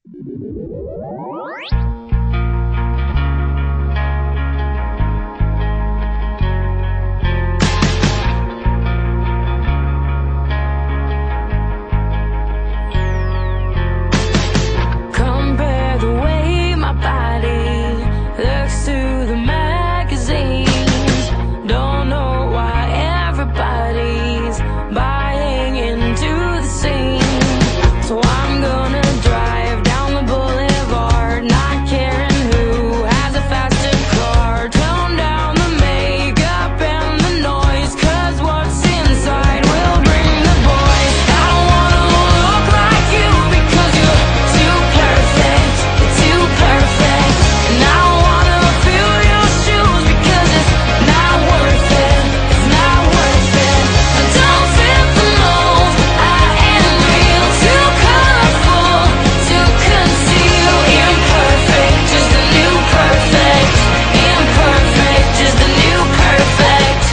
Compare the way my body looks to the magazines. Don't know why everybody's buying into the scene. So I'm gonna drive down the boulevard, not caring who has a faster car. Tone down the makeup and the noise, 'cause what's inside will bring the boys. I don't wanna look like you because you're too perfect, you're too perfect. And I don't wanna feel your shoes because it's not worth it, it's not worth it. I don't fit the mold, I am real, too colorful to conceal. Imperfect is the new perfect, imperfect is the new perfect.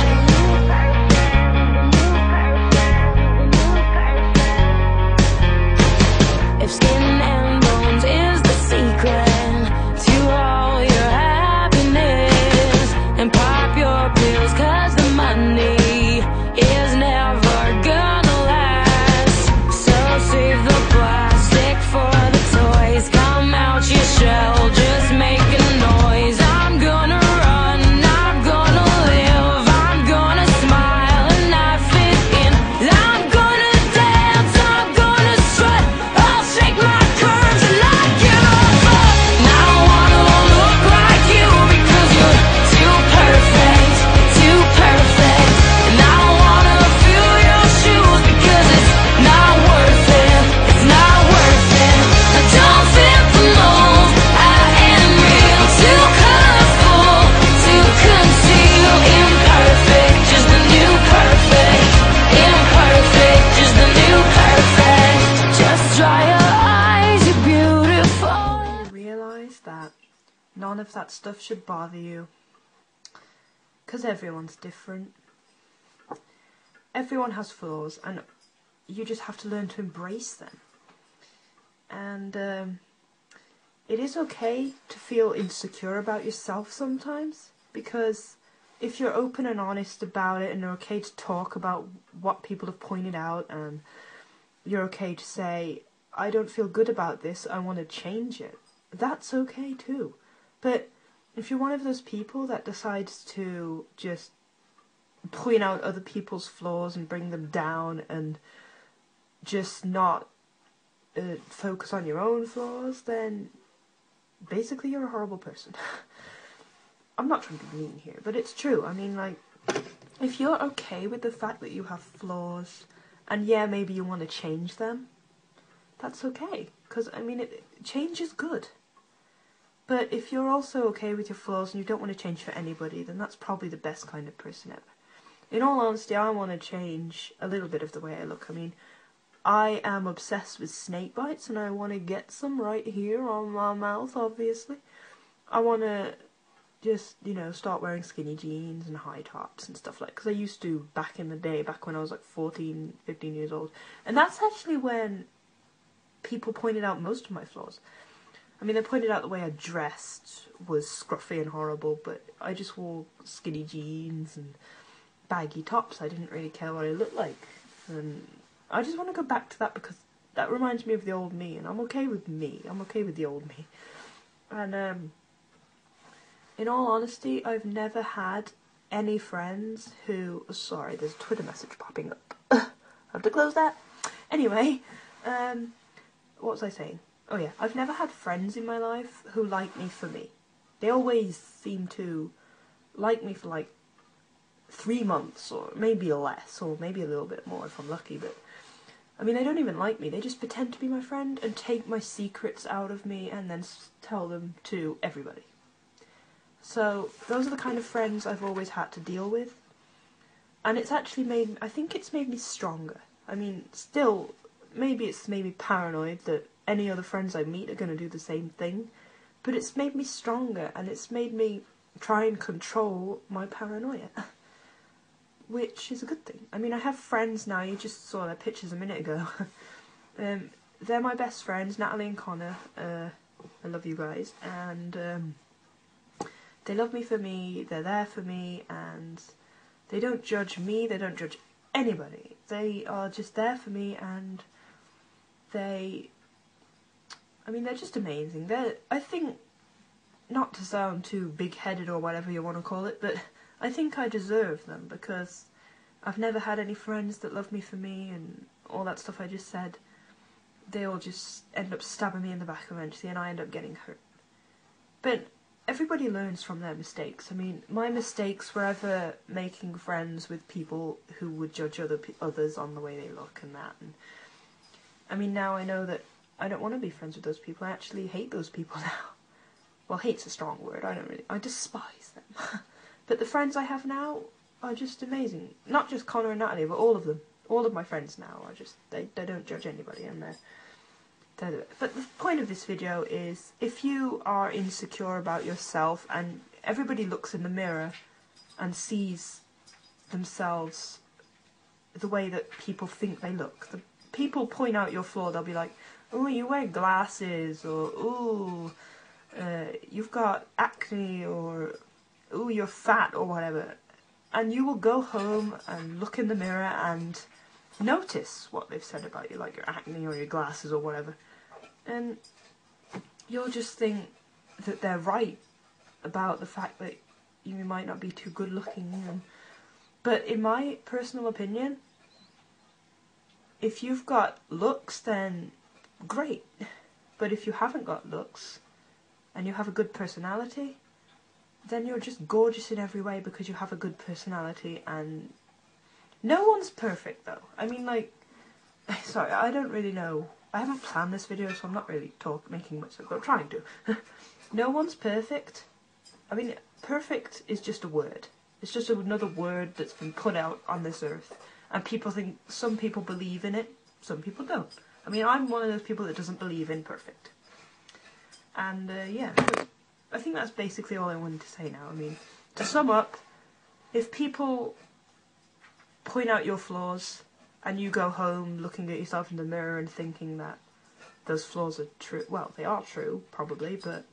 If skin and bones is the secret to all your happiness, and pop your pills 'cause the money is never gonna last. So save the plastic for the toys, come out your shell, just make a noise. I'm gonna run, I'm gonna live, I'm gonna smile and not fit in. I'm gonna dance, I'm gonna strut, I'll shake my curves and not give a fuck. And I don't wanna look like you because you're too perfect, too perfect. And I don't wanna feel your shoes because it's not worth it, it's not worth it. I don't fit the mold, I am real, too colorful to conceal. Imperfect is the new perfect, imperfect is the new perfect. Just dry your eyes, you're beautiful. Realize that none of that stuff should bother you, because everyone's different. Everyone has flaws, and you just have to learn to embrace them. And it is okay to feel insecure about yourself sometimes, because if you're open and honest about it, and you're okay to talk about what people have pointed out, and you're okay to say, I don't feel good about this, I want to change it, that's okay too. But if you're one of those people that decides to just point out other people's flaws and bring them down, and just not focus on your own flaws, then basically you're a horrible person. I'm not trying to be mean here, but it's true. I mean, like, if you're okay with the fact that you have flaws, and yeah, maybe you want to change them, that's okay. Because, I mean, change is good. But if you're also okay with your flaws and you don't want to change for anybody, then that's probably the best kind of person ever. In all honesty, I want to change a little bit of the way I look. I mean, I am obsessed with snake bites, and I want to get some right here on my mouth, obviously. I want to just, you know, start wearing skinny jeans and high tops and stuff like that. Because I used to back in the day, back when I was like 14, 15 years old. And that's actually when people pointed out most of my flaws. I mean, they pointed out the way I dressed was scruffy and horrible, but I just wore skinny jeans and baggy tops. I didn't really care what I looked like. And I just want to go back to that, because that reminds me of the old me, and I'm okay with me. I'm okay with the old me. And, in all honesty, I've never had any friends who... Sorry, there's a Twitter message popping up. I have to close that. Anyway, what was I saying? Oh yeah, I've never had friends in my life who like me for me. They always seem to like me for like 3 months, or maybe less, or maybe a little bit more if I'm lucky, but I mean, they don't even like me, they just pretend to be my friend and take my secrets out of me and then tell them to everybody. So, those are the kind of friends I've always had to deal with, and it's actually made, I think it's made me stronger. I mean, still, maybe it's made me paranoid that any other friends I meet are going to do the same thing, but it's made me stronger, and it's made me try and control my paranoia, which is a good thing. I mean, I have friends now, you just saw their pictures a minute ago, they're my best friends, Natalie and Connor. I love you guys, and they love me for me, they're there for me, and they don't judge me, they don't judge anybody. They are just there for me, and they're just amazing. I think, not to sound too big-headed or whatever you want to call it, but I think I deserve them, because I've never had any friends that love me for me, and all that stuff I just said. They all just end up stabbing me in the back eventually, and I end up getting hurt. But everybody learns from their mistakes. I mean, my mistakes were ever making friends with people who would judge others on the way they look and that. And I mean, now I know that I don't want to be friends with those people. I actually hate those people now. Well, hate's a strong word. I despise them. But the friends I have now are just amazing. Not just Connor and Natalie, but all of them. All of my friends now are just, they don't judge anybody, and but the point of this video is, if you are insecure about yourself, and everybody looks in the mirror and sees themselves the way that people think they look. The people point out your flaw, they'll be like, oh, you wear glasses, or oh, you've got acne, or oh, you're fat, or whatever. And you will go home and look in the mirror and notice what they've said about you, like your acne or your glasses or whatever. And you'll just think that they're right about the fact that you might not be too good looking. But in my personal opinion, if you've got looks, then great. But if you haven't got looks, and you have a good personality, then you're just gorgeous in every way because you have a good personality. And no one's perfect, though. I mean, like, sorry, I don't really know. I haven't planned this video, so I'm not really making much sense, but I'm trying to. No one's perfect. I mean, perfect is just a word. It's just another word that's been put out on this earth. And people think, some people believe in it, some people don't. I mean, I'm one of those people that doesn't believe in perfect. And, yeah, I think that's basically all I wanted to say now. I mean, to sum up, if people point out your flaws, and you go home looking at yourself in the mirror and thinking that those flaws are true, well, they are true, probably, but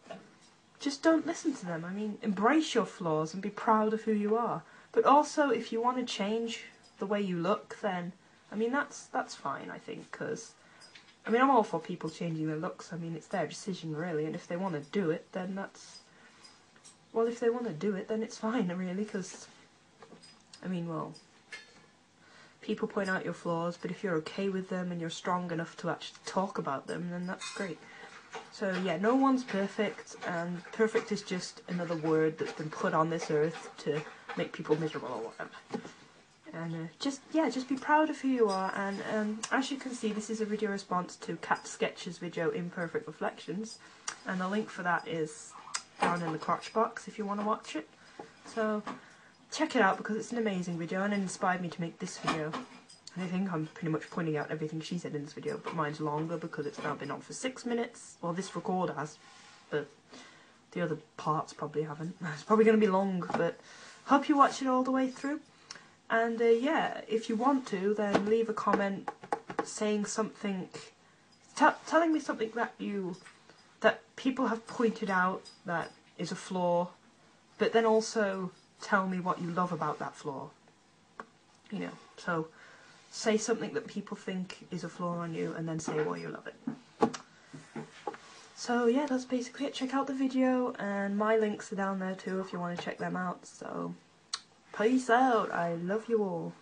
just don't listen to them. I mean, embrace your flaws and be proud of who you are. But also, if you want to change the way you look, then, I mean, that's fine, I think, because, I mean, I'm all for people changing their looks. I mean, it's their decision, really, and if they want to do it, then that's, well, if they want to do it, then it's fine, really, because, I mean, well, people point out your flaws, but if you're okay with them and you're strong enough to actually talk about them, then that's great. So yeah, no one's perfect, and perfect is just another word that's been put on this earth to make people miserable or whatever. And just be proud of who you are, and as you can see, this is a video response to Cat Sketch's video Imperfect Reflections, and the link for that is down in the crotch box if you want to watch it. So check it out, because it's an amazing video and it inspired me to make this video. And I think I'm pretty much pointing out everything she said in this video, but mine's longer because it's now been on for 6 minutes. Well, this record has, but the other parts probably haven't. It's probably going to be long, but hope you watch it all the way through. And yeah, if you want to, then leave a comment saying something, telling me something that people have pointed out that is a flaw, but then also tell me what you love about that flaw. You know, so say something that people think is a flaw on you, and then say why you love it. So yeah, that's basically it. Check out the video, and my links are down there too if you want to check them out. So peace out. I love you all.